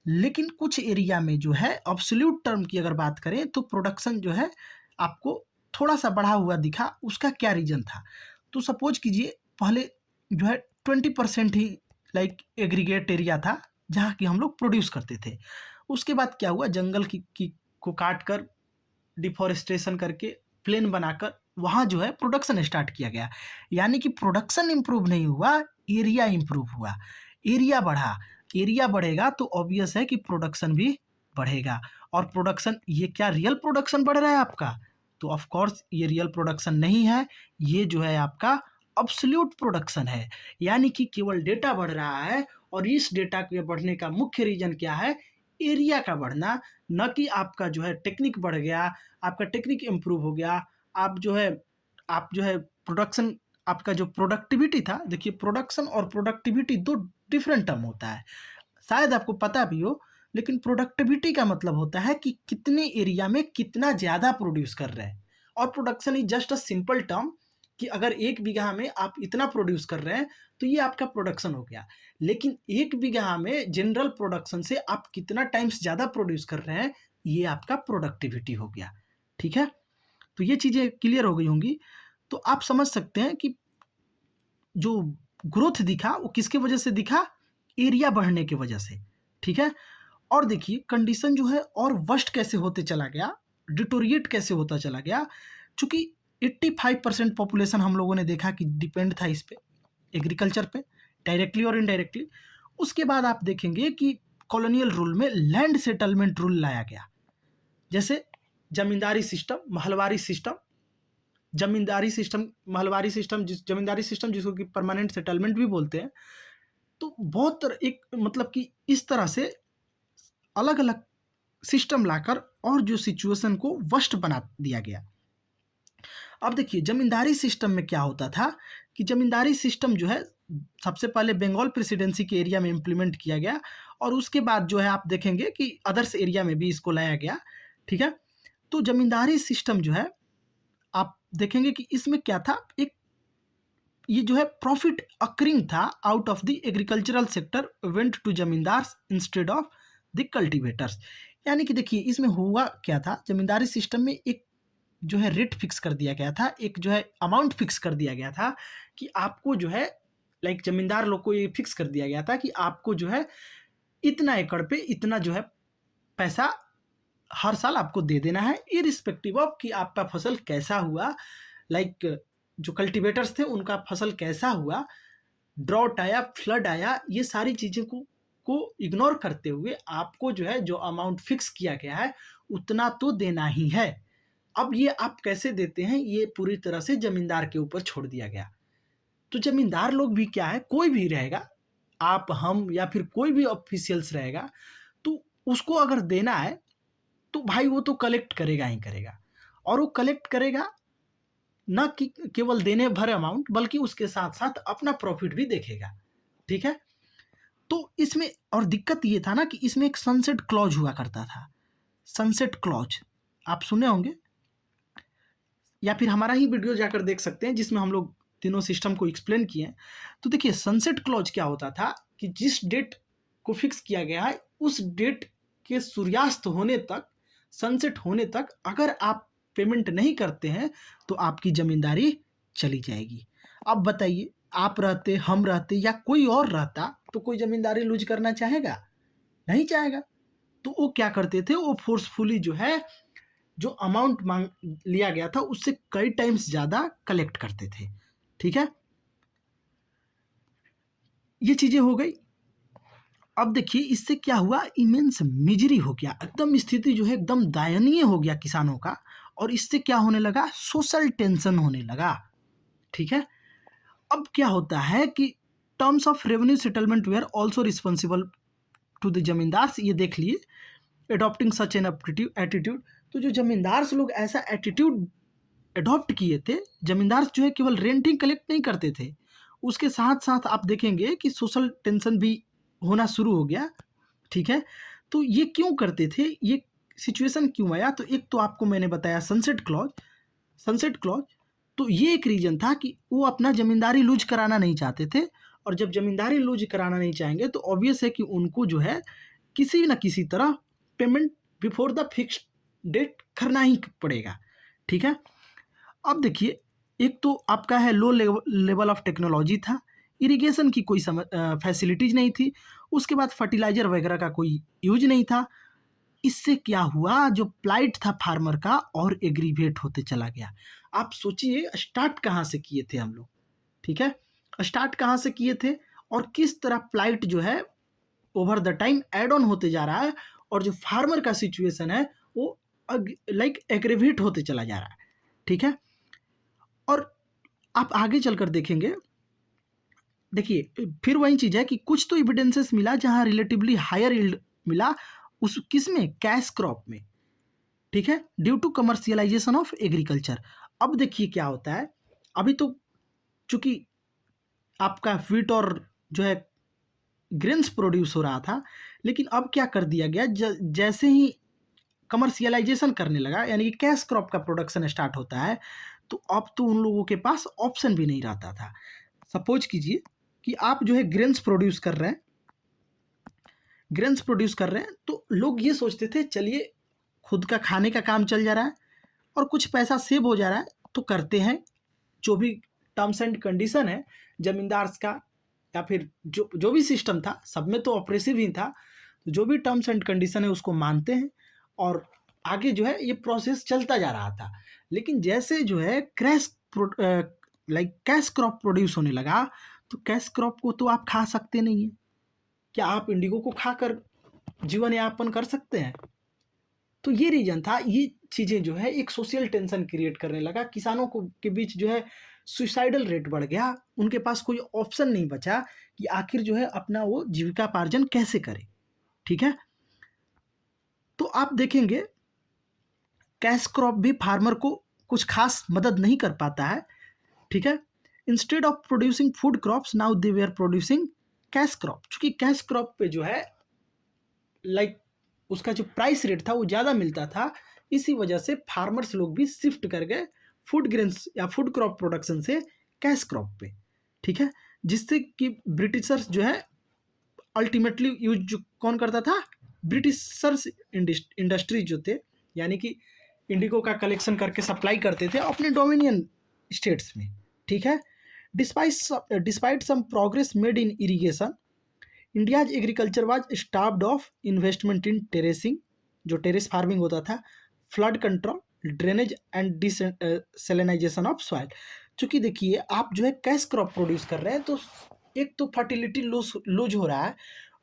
लेकिन कुछ एरिया में जो है एब्सोल्यूट टर्म की अगर बात करें तो प्रोडक्शन जो है आपको थोड़ा सा बढ़ा हुआ दिखा। उसका क्या रीजन था? तो सपोज कीजिए पहले जो है 20% ही एग्रीगेट एरिया था जहाँ की हम लोग प्रोड्यूस करते थे। उसके बाद क्या हुआ, जंगल की को काट कर डिफॉरेस्टेशन करके प्लेन बनाकर वहाँ जो है प्रोडक्शन स्टार्ट किया गया। यानी कि प्रोडक्शन इंप्रूव नहीं हुआ, एरिया इंप्रूव हुआ, एरिया बढ़ा। एरिया बढ़ेगा तो ऑब्वियस है कि प्रोडक्शन भी बढ़ेगा। और प्रोडक्शन, ये क्या रियल प्रोडक्शन बढ़ रहा है आपका? तो ऑफ कोर्स ये रियल प्रोडक्शन नहीं है, ये जो है आपका अब्सोल्यूट प्रोडक्शन है, यानी कि केवल डेटा बढ़ रहा है और इस डेटा के बढ़ने का मुख्य रीजन क्या है? एरिया का बढ़ना, न कि आपका जो है टेक्निक बढ़ गया, आपका टेक्निक इम्प्रूव हो गया, आप जो है प्रोडक्शन, आपका जो प्रोडक्टिविटी था, देखिए प्रोडक्शन और प्रोडक्टिविटी दो डिफरेंट टर्म होता है, शायद आपको पता भी हो, लेकिन प्रोडक्टिविटी का मतलब होता है कि कितने एरिया में कितना ज़्यादा प्रोड्यूस कर रहे हैं, और production is just a simple term कि अगर 1 बीघा में आप इतना प्रोड्यूस कर रहे हैं, तो ये आपका प्रोडक्शन हो गया। लेकिन 1 बीघा में जनरल प्रोडक्शन से आप कितना टाइम्स ज़्यादा प्रोड्यूस कर रहे हैं, ये आपका प्रोडक्टिविटी हो गया, ठीक है? तो ये चीज़ें क्लियर हो गई होंगी। तो आप समझ सकते हैं कि जो ग्रोथ दिखा वो किसके वजह से दिखा? एरिया बढ़ने की वजह से, ठीक है? और देखिए कंडीशन जो है और वर्स्ट कैसे होते चला गया, डिटोरिएट कैसे होता चला गया, चूँकि 85% पॉपुलेशन हम लोगों ने देखा कि डिपेंड था इस पे, एग्रीकल्चर पे, डायरेक्टली और इनडायरेक्टली। उसके बाद आप देखेंगे कि कॉलोनियल रूल में लैंड सेटलमेंट रूल लाया गया। जैसे ज़मींदारी सिस्टम, महलवारी सिस्टम, ज़मींदारी सिस्टम जिसको कि परमानेंट सेटलमेंट भी बोलते हैं। तो बहुत एक मतलब कि इस तरह से अलग-अलग सिस्टम लाकर और जो सिचुएशन को वर्स्ट बना दिया गया। अब देखिए ज़मींदारी सिस्टम में क्या होता था कि ज़मींदारी सिस्टम जो है सबसे पहले बंगाल प्रेसिडेंसी के एरिया में इम्प्लीमेंट किया गया, और उसके बाद जो है आप देखेंगे कि अदर्स एरिया में भी इसको लाया गया, ठीक है? तो ज़मींदारी सिस्टम जो है आप देखेंगे कि इसमें क्या था, एक ये जो है प्रॉफिट अकरिंग था out of the agricultural sector went to zamindars instead of the cultivators. यानी कि देखिए इसमें हुआ क्या था, जमींदारी सिस्टम में एक जो है रेट फिक्स कर दिया गया था, एक जो है अमाउंट फिक्स कर दिया गया था कि आपको जो है लाइक जमींदार लोग को ये फिक्स कर दिया गया था कि आपको जो है इतना एकड़ पे इतना जो है पैसा हर साल आपको दे देना है, इरिस्पेक्टिव ऑफ कि आपका फसल कैसा हुआ, लाइक जो कल्टीवेटर्स थे उनका फसल कैसा हुआ, ड्रॉट आया, फ्लड आया, ये सारी चीज़ें को इग्नोर करते हुए आपको जो है जो अमाउंट फिक्स किया गया है उतना तो देना ही है। अब ये आप कैसे देते हैं, ये पूरी तरह से ज़मींदार के ऊपर छोड़ दिया गया। तो ज़मींदार लोग भी क्या है, कोई भी रहेगा, आप, हम या फिर कोई भी ऑफिशियल्स रहेगा, तो उसको अगर देना है तो भाई वो तो कलेक्ट करेगा ही करेगा, और वो कलेक्ट करेगा ना कि केवल देने भर अमाउंट, बल्कि उसके साथ साथ अपना प्रॉफिट भी देखेगा, ठीक है? तो इसमें और दिक्कत ये था ना कि इसमें एक सनसेट क्लॉज हुआ करता था। सनसेट क्लॉज आप सुने होंगे, या फिर हमारा ही वीडियो जाकर देख सकते हैं जिसमें हम लोग तीनों सिस्टम को एक्सप्लेन किए हैं। तो देखिए सनसेट क्लॉज क्या होता था कि जिस डेट को फिक्स किया गया है उस डेट के सूर्यास्त होने तक, सनसेट होने तक अगर आप पेमेंट नहीं करते हैं तो आपकी ज़मींदारी चली जाएगी। अब बताइए, आप रहते, हम रहते या कोई और रहता तो कोई ज़मींदारी लूज करना चाहेगा? नहीं चाहेगा। तो वो क्या करते थे, वो फोर्सफुली जो है जो अमाउंट मांग लिया गया था उससे कई टाइम्स ज़्यादा कलेक्ट करते थे, ठीक है? ये चीज़ें हो गई। अब देखिए इससे क्या हुआ, इमेंस मिजरी हो गया, एकदम स्थिति जो है एकदम दयनीय हो गया किसानों का, और इससे क्या होने लगा, सोशल टेंशन होने लगा, ठीक है? अब क्या होता है कि terms of revenue settlement were also responsible to the zamindars, ये देख लिए, एडॉप्टिंग सच एन एटीट्यूड। तो जो जमींदार लोग ऐसा एटीट्यूड अडॉप्ट किए थे, जमींदार जो है केवल रेंटिंग कलेक्ट नहीं करते थे, उसके साथ साथ आप देखेंगे कि सोशल टेंशन भी होना शुरू हो गया, ठीक है? तो ये क्यों करते थे, ये सिचुएशन क्यों आया? तो एक तो आपको मैंने बताया सनसेट क्लॉज, तो ये एक रीज़न था कि वो अपना ज़मींदारी लूज कराना नहीं चाहते थे, और जब ज़मींदारी लूज कराना नहीं चाहेंगे तो ऑब्वियस है कि उनको जो है किसी न किसी तरह payment before the fixed date करना ही पड़ेगा, ठीक है? अब देखिए एक तो आपका है लो लेवल ऑफ टेक्नोलॉजी था, इरिगेशन की कोई फैसिलिटीज़ नहीं थी, उसके बाद फर्टिलाइज़र वगैरह का कोई यूज नहीं था। इससे क्या हुआ, जो प्लाइट था फार्मर का और एग्रीवेट होते चला गया। आप सोचिए स्टार्ट कहाँ से किए थे हम लोग, ठीक है? स्टार्ट कहाँ से किए थे और किस तरह प्लाइट जो है over the time add on होते जा रहा है, और जो फार्मर का सिचुएशन है वो लाइक एग्रीवेट होते चला जा रहा है, ठीक है? और आप आगे चलकर देखेंगे, देखिए फिर वही चीज़ है कि कुछ तो एविडेंसेस मिला जहाँ रिलेटिवली हायर यील्ड मिला, उस किस में, कैश क्रॉप में, ठीक है, due to commercialisation of agriculture. अब देखिए क्या होता है, अभी तो चूंकि आपका व्हीट और जो है ग्रेन्स प्रोड्यूस हो रहा था, लेकिन अब क्या कर दिया गया, जैसे ही कमर्शियलाइजेशन करने लगा, यानी कि कैश क्रॉप का प्रोडक्शन स्टार्ट होता है, तो अब तो उन लोगों के पास ऑप्शन भी नहीं रहता था। सपोज कीजिए कि आप जो है ग्रेन्स प्रोड्यूस कर रहे हैं, तो लोग ये सोचते थे चलिए खुद का खाने का काम चल जा रहा है और कुछ पैसा सेव हो जा रहा है, तो करते हैं। जो भी टर्म्स एंड कंडीशन है जमींदार्स का, या फिर जो जो भी सिस्टम था, सब में तो ऑपरेसिव ही था, तो जो भी टर्म्स एंड कंडीशन है उसको मानते हैं और आगे जो है ये प्रोसेस चलता जा रहा था। लेकिन जैसे जो है कैश क्रॉप प्रोड्यूस होने लगा, तो कैश क्रॉप को तो आप खा सकते नहीं है। क्या आप इंडिगो को खाकर जीवन यापन कर सकते हैं? तो ये रीजन था, ये चीज़ें जो है एक सोशल टेंशन क्रिएट करने लगा, किसानों को के बीच जो है सुसाइडल रेट बढ़ गया, उनके पास कोई ऑप्शन नहीं बचा कि आखिर जो है अपना वो जीविकापार्जन कैसे करे, ठीक है। तो आप देखेंगे कैश क्रॉप भी फार्मर को कुछ खास मदद नहीं कर पाता है, ठीक है। Instead of producing food crops, now they वे आर प्रोड्यूसिंग कैश क्रॉप। चूंकि कैश क्रॉप पे जो है उसका जो प्राइस रेट था वो ज़्यादा मिलता था, इसी वजह से फार्मर्स लोग भी शिफ्ट कर गए फूड ग्रेन्स या फूड क्रॉप प्रोडक्शन से कैश क्रॉप पे, ठीक है। जिससे कि ब्रिटिशर्स जो है अल्टीमेटली यूज जो कौन करता था, ब्रिटिशर्स इंडस्ट्री जो थे, यानी कि इंडिगो का कलेक्शन करके सप्लाई करते थे अपने डोमिनियन स्टेट्स में, ठीक है। Despite some progress made in irrigation, India's agriculture was starved of investment in terracing, जो टेरेस फार्मिंग होता था, flood control, drainage and desalinisation of soil. चूँकि देखिए आप जो है कैश क्रॉप प्रोड्यूस कर रहे हैं, तो एक तो फर्टिलिटी लूज हो रहा है,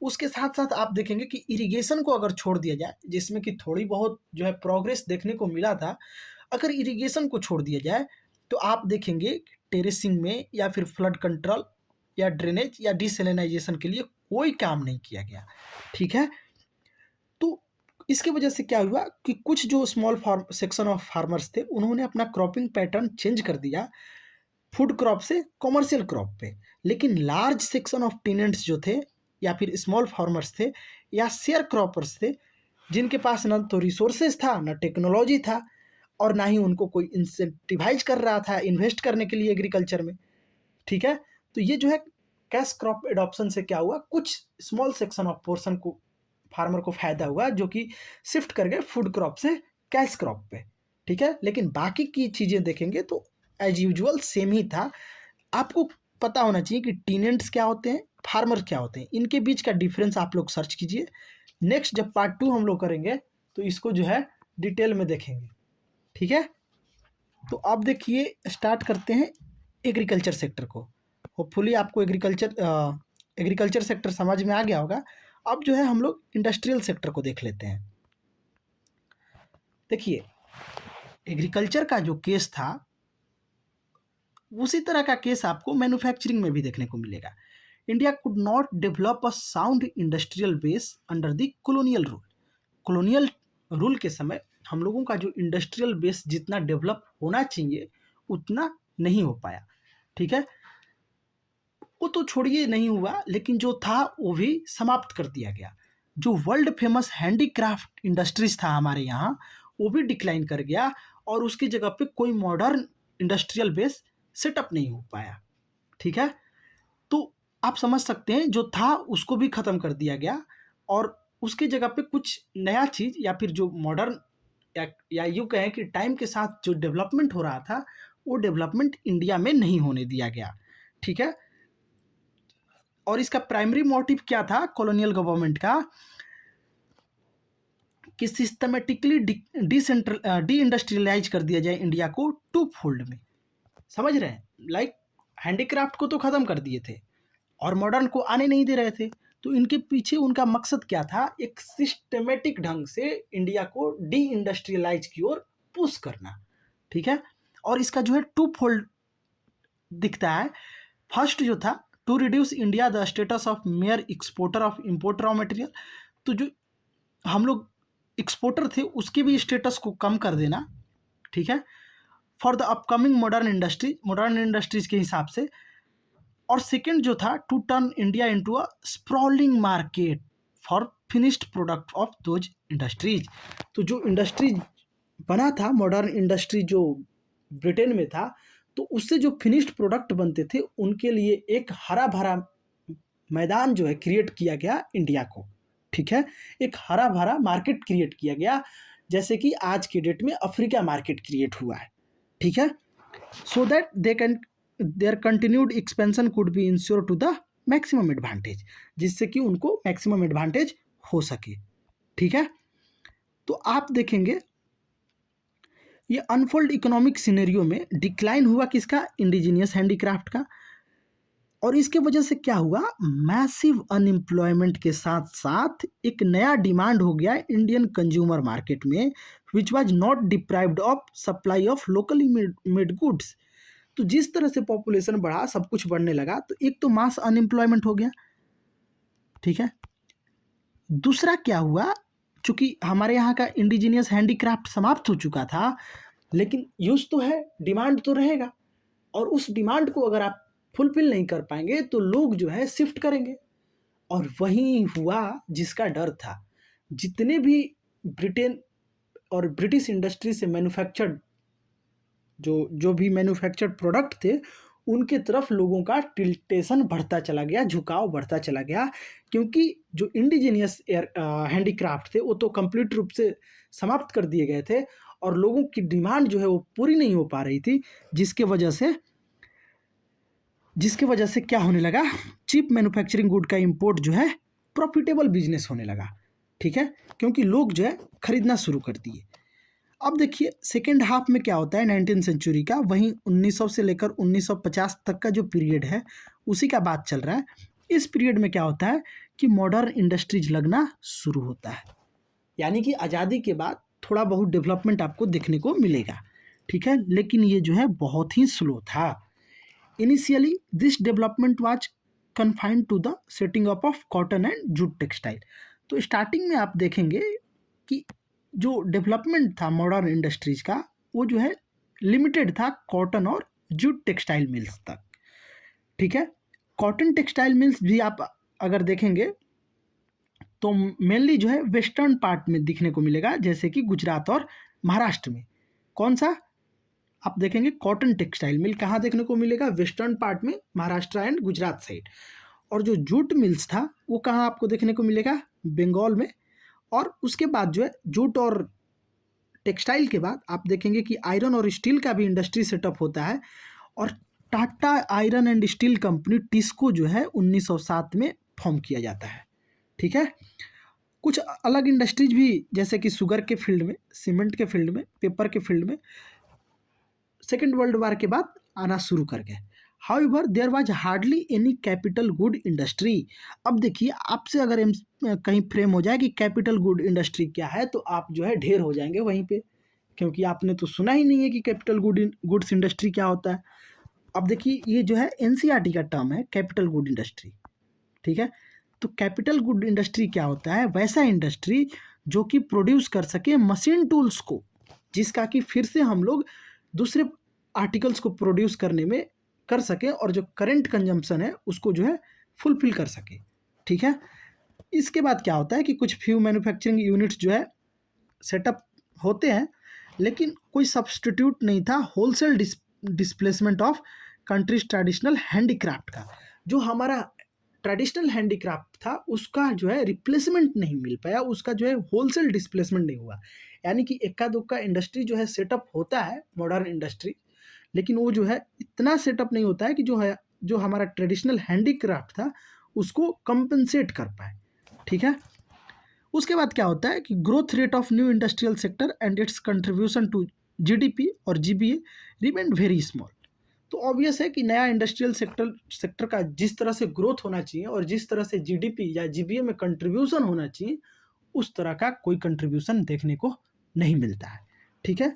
उसके साथ साथ आप देखेंगे कि इरिगेशन को अगर छोड़ दिया जाए, जिसमें कि थोड़ी बहुत जो है प्रोग्रेस देखने को मिला था, अगर इरिगेशन को छोड़ दिया जाए तो आप देखेंगे टेरेसिंग में या फिर फ्लड कंट्रोल या ड्रेनेज या डिसैलिनाइजेशन के लिए कोई काम नहीं किया गया, ठीक है। तो इसकी वजह से क्या हुआ कि कुछ जो small farm section of farmers थे, उन्होंने अपना क्रॉपिंग पैटर्न चेंज कर दिया फूड क्रॉप से कॉमर्शियल क्रॉप पे। लेकिन लार्ज सेक्शन ऑफ टेनेंट्स जो थे या फिर स्मॉल फार्मर्स थे या शेयर क्रॉपर्स थे, जिनके पास ना तो रिसोर्सेज था, ना टेक्नोलॉजी था, और ना ही उनको कोई इंसेंटिवाइज कर रहा था इन्वेस्ट करने के लिए एग्रीकल्चर में, ठीक है। तो ये जो है कैश क्रॉप एडॉप्शन से क्या हुआ, कुछ स्मॉल सेक्शन ऑफ पोर्शन को फार्मर को फायदा हुआ, जो कि शिफ्ट कर गए फूड क्रॉप से कैश क्रॉप पे, ठीक है। लेकिन बाकी की चीज़ें देखेंगे तो एज यूजुअल सेम ही था। आपको पता होना चाहिए कि टीनेंट्स क्या होते हैं, फार्मर क्या होते हैं, इनके बीच का डिफरेंस आप लोग सर्च कीजिए। नेक्स्ट जब पार्ट 2 हम लोग करेंगे तो इसको जो है डिटेल में देखेंगे, ठीक है। तो अब देखिए स्टार्ट करते हैं एग्रीकल्चर सेक्टर को। होपफुली आपको एग्रीकल्चर सेक्टर समझ में आ गया होगा। अब जो है हम लोग इंडस्ट्रियल सेक्टर को देख लेते हैं। देखिए एग्रीकल्चर का जो केस था, उसी तरह का केस आपको मैन्युफैक्चरिंग में भी देखने को मिलेगा। India could not develop a sound industrial base under the colonial rule. Colonial rule के समय हम लोगों का जो इंडस्ट्रियल बेस जितना डेवलप होना चाहिए उतना नहीं हो पाया, ठीक है। वो तो छोड़िए नहीं हुआ, लेकिन जो था वो भी समाप्त कर दिया गया। जो वर्ल्ड फेमस हैंडीक्राफ्ट इंडस्ट्रीज था हमारे यहाँ, वो भी डिक्लाइन कर गया और उसकी जगह पे कोई मॉडर्न इंडस्ट्रियल बेस सेटअप नहीं हो पाया, ठीक है। तो आप समझ सकते हैं जो था उसको भी ख़त्म कर दिया गया और उसकी जगह पे कुछ नया चीज़ या फिर जो मॉडर्न या यूँ कहें कि टाइम के साथ जो डेवलपमेंट हो रहा था, वो डेवलपमेंट इंडिया में नहीं होने दिया गया, ठीक है। और इसका प्राइमरी मोटिव क्या था कॉलोनियल गवर्नमेंट का, कि सिस्टमेटिकली डी इंडस्ट्रियलाइज कर दिया जाए इंडिया को टू फोल्ड में। समझ रहे हैं, लाइक हैंडीक्राफ्ट को तो ख़त्म कर दिए थे और मॉडर्न को आने नहीं दे रहे थे। तो इनके पीछे उनका मकसद क्या था, एक सिस्टमेटिक ढंग से इंडिया को डी इंडस्ट्रियलाइज की ओर पुश करना, ठीक है। और इसका जो है टू फोल्ड दिखता है। फर्स्ट जो था, to reduce India the status of mere exporter of import raw material, तो जो हम लोग एक्सपोर्टर थे उसके भी स्टेटस को कम कर देना, ठीक है, for the upcoming modern industries के हिसाब से। और सेकेंड जो था, to turn India into a sprawling market for finished product of those industries. तो जो इंडस्ट्रीज बना था, मॉडर्न इंडस्ट्री जो ब्रिटेन में था, तो उससे जो फिनिश्ड प्रोडक्ट बनते थे उनके लिए एक हरा भरा मैदान जो है क्रिएट किया गया इंडिया को, ठीक है, एक हरा भरा मार्केट क्रिएट किया गया, जैसे कि आज के डेट में अफ्रीका मार्केट क्रिएट हुआ है, ठीक है, so that their continued expansion could be ensure to the maximum advantage, जिससे कि उनको मैक्सिमम एडवांटेज हो सके, ठीक है। तो आप देखेंगे ये अनफोल्ड इकोनॉमिक सिनेरियो में डिक्लाइन हुआ किसका, इंडिजीनियस हैंडीक्राफ्ट का, और इसके वजह से क्या हुआ, मैसिव अनएम्प्लॉयमेंट के साथ साथ एक नया डिमांड हो गया इंडियन कंज्यूमर मार्केट में, which was not deprived of supply of locally made goods. तो जिस तरह से पॉपुलेशन बढ़ा, सब कुछ बढ़ने लगा, तो एक तो मास अनएम्प्लॉयमेंट हो गया, ठीक है। दूसरा क्या हुआ, चूंकि हमारे यहाँ का इंडिजीनियस हैंडीक्राफ्ट समाप्त हो चुका था, लेकिन यूज तो है, डिमांड तो रहेगा, और उस डिमांड को अगर आप फुलफिल नहीं कर पाएंगे तो लोग जो है शिफ्ट करेंगे, और वही हुआ जिसका डर था। जितने भी ब्रिटेन और ब्रिटिश इंडस्ट्री से मैन्युफैक्चर्ड जो भी मैन्युफैक्चर्ड प्रोडक्ट थे, उनके तरफ लोगों का टिल्टेशन बढ़ता चला गया, झुकाव बढ़ता चला गया, क्योंकि जो इंडिजीनियस हैंडीक्राफ्ट थे वो तो कंप्लीट रूप से समाप्त कर दिए गए थे, और लोगों की डिमांड जो है वो पूरी नहीं हो पा रही थी, जिसके वजह से क्या होने लगा, चीप मैन्युफैक्चरिंग गुड का इंपोर्ट जो है प्रॉफिटेबल बिजनेस होने लगा, ठीक है, क्योंकि लोग जो है खरीदना शुरू कर दिए। अब देखिए सेकेंड हाफ में क्या होता है 19th सेंचुरी का, वहीं 1900 से लेकर 1950 तक का जो पीरियड है उसी का बात चल रहा है। इस पीरियड में क्या होता है कि मॉडर्न इंडस्ट्रीज लगना शुरू होता है, यानी कि आज़ादी के बाद थोड़ा बहुत डेवलपमेंट आपको देखने को मिलेगा, ठीक है, लेकिन ये जो है बहुत ही स्लो था। Initially this development was confined to the setting up of cotton and jute textile. तो स्टार्टिंग में आप देखेंगे कि जो डेवलपमेंट था मॉडर्न इंडस्ट्रीज का, वो जो है लिमिटेड था कॉटन और जूट टेक्सटाइल मिल्स तक, ठीक है। कॉटन टेक्सटाइल मिल्स भी आप अगर देखेंगे तो मेनली जो है वेस्टर्न पार्ट में दिखने को मिलेगा, जैसे कि गुजरात और महाराष्ट्र में। कौन सा आप देखेंगे कॉटन टेक्सटाइल मिल कहाँ देखने को मिलेगा, वेस्टर्न पार्ट में, महाराष्ट्र एंड गुजरात साइड। और जो जूट मिल्स था वो कहाँ आपको देखने को मिलेगा, बंगाल में। और उसके बाद जो है जूट और टेक्सटाइल के बाद आप देखेंगे कि आयरन और स्टील का भी इंडस्ट्री सेटअप होता है, और Tata iron and steel company TISCO जो है 1907 में फॉर्म किया जाता है, ठीक है। कुछ अलग इंडस्ट्रीज भी, जैसे कि शुगर के फील्ड में, सीमेंट के फील्ड में, पेपर के फील्ड में सेकेंड वर्ल्ड वार के बाद आना शुरू कर गए। However there was hardly any capital good industry. अब देखिए आपसे अगर कहीं फ्रेम हो जाए कि कैपिटल गुड इंडस्ट्री क्या है, तो आप जो है ढेर हो जाएंगे वहीं पे, क्योंकि आपने तो सुना ही नहीं है कि कैपिटल गुड्स इंडस्ट्री क्या होता है। अब देखिए ये जो है एनसीईआरटी का टर्म है कैपिटल गुड इंडस्ट्री, ठीक है। तो कैपिटल गुड इंडस्ट्री क्या होता है, वैसा इंडस्ट्री जो कि प्रोड्यूस कर सके मशीन टूल्स को, जिसका कि फिर से हम लोग दूसरे आर्टिकल्स को प्रोड्यूस करने में कर सके, और जो करंट कंजम्पशन है उसको जो है फुलफिल कर सके, ठीक है। इसके बाद क्या होता है कि कुछ फ्यू मैन्युफैक्चरिंग यूनिट्स जो है सेटअप होते हैं, लेकिन कोई सब्सटीट्यूट नहीं था wholesale displacement of countries traditional handicraft का। जो हमारा ट्रेडिशनल हैंडीक्राफ्ट था उसका जो है रिप्लेसमेंट नहीं मिल पाया, उसका जो है होलसेल डिस्प्लेसमेंट नहीं हुआ। यानी कि इक्का दुक्का इंडस्ट्री जो है सेटअप होता है मॉडर्न इंडस्ट्री, लेकिन वो जो है इतना सेटअप नहीं होता है कि जो हमारा ट्रेडिशनल हैंडीक्राफ्ट था उसको कंपनसेट कर पाए, ठीक है। उसके बाद क्या होता है कि growth rate of new industrial sector and its contribution to GDP और जीबीए रिमेन वेरी स्मॉल। तो ऑब्वियस है कि नया इंडस्ट्रियल सेक्टर का जिस तरह से ग्रोथ होना चाहिए और जिस तरह से जीडीपी या जीबीए में कंट्रीब्यूशन होना चाहिए, उस तरह का कोई कंट्रीब्यूशन देखने को नहीं मिलता है, ठीक है।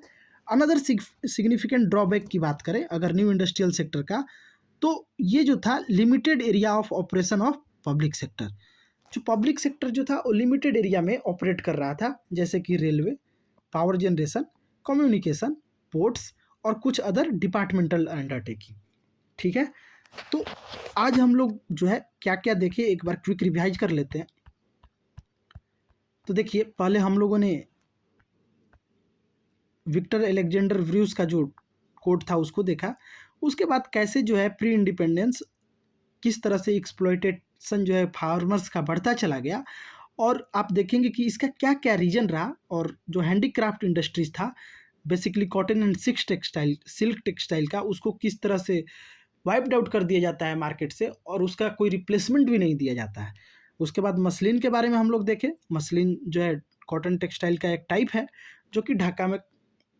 अनदर सिग्निफिकेंट ड्रॉबैक की बात करें अगर न्यू इंडस्ट्रियल सेक्टर का, तो ये जो था limited area of operation of public sector. जो पब्लिक सेक्टर जो था वो लिमिटेड एरिया में ऑपरेट कर रहा था, जैसे कि railway, power generation, communication, ports और कुछ अदर डिपार्टमेंटल अंडरटेकिंग। ठीक है, तो आज हम लोग जो है क्या क्या देखे एक बार क्विक रिवाइज कर लेते हैं। तो देखिए, पहले हम लोगों ने विक्टर एलेक्जेंडर व्यूज का जो कोड था उसको देखा। उसके बाद कैसे जो है प्री इंडिपेंडेंस किस तरह से एक्सप्लॉयटेशन जो है फार्मर्स का बढ़ता चला गया, और आप देखेंगे कि इसका क्या क्या रीजन रहा, और जो हैंडीक्राफ्ट इंडस्ट्रीज था basically cotton and silk textile का, उसको किस तरह से वाइप्ड आउट कर दिया जाता है मार्केट से, और उसका कोई रिप्लेसमेंट भी नहीं दिया जाता है। उसके बाद मसलिन के बारे में हम लोग देखें। मसलिन जो है कॉटन टेक्सटाइल का एक टाइप है जो कि ढाका में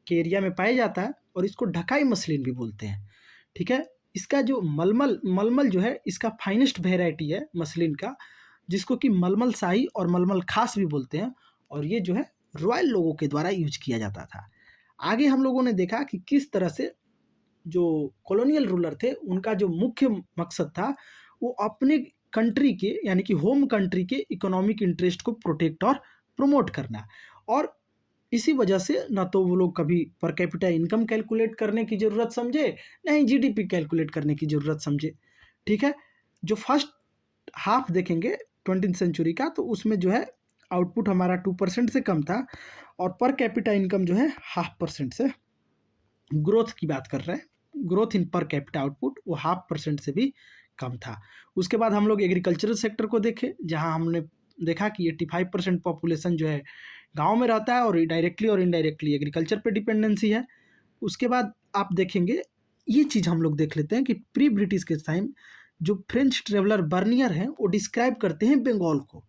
के एरिया में पाया जाता है, और इसको ढकाई मसलिन भी बोलते हैं। ठीक है, इसका जो मलमल मलमल जो है इसका फाइनेस्ट वेराइटी है मसलिन का, जिसको कि मलमल शाही और मलमल खास भी बोलते हैं, और ये जो है रॉयल लोगों के द्वारा यूज किया जाता था। आगे हम लोगों ने देखा कि किस तरह से जो कॉलोनियल रूलर थे उनका जो मुख्य मकसद था वो अपने कंट्री के यानी कि होम कंट्री के इकोनॉमिक इंटरेस्ट को प्रोटेक्ट और प्रमोट करना, और इसी वजह से ना तो वो लोग कभी पर कैपिटा इनकम कैलकुलेट करने की ज़रूरत समझे, ना ही जीडीपी कैलकुलेट करने की ज़रूरत समझे। ठीक है, जो फर्स्ट हाफ देखेंगे 20th सेंचुरी का, तो उसमें जो है आउटपुट हमारा 2% से कम था, और पर कैपिटा इनकम जो है 0.5% से, ग्रोथ की बात कर रहे हैं, growth in per capita output वो 0.5% से भी कम था। उसके बाद हम लोग एग्रीकल्चरल सेक्टर को देखे, जहां हमने देखा कि 85% पॉपुलेशन जो है गांव में रहता है, और डायरेक्टली और इनडायरेक्टली एग्रीकल्चर पे डिपेंडेंसी है। उसके बाद आप देखेंगे, ये चीज़ हम लोग देख लेते हैं कि प्री ब्रिटिश के टाइम जो फ्रेंच ट्रेवलर बर्नियर हैं वो डिस्क्राइब करते हैं बंगाल को,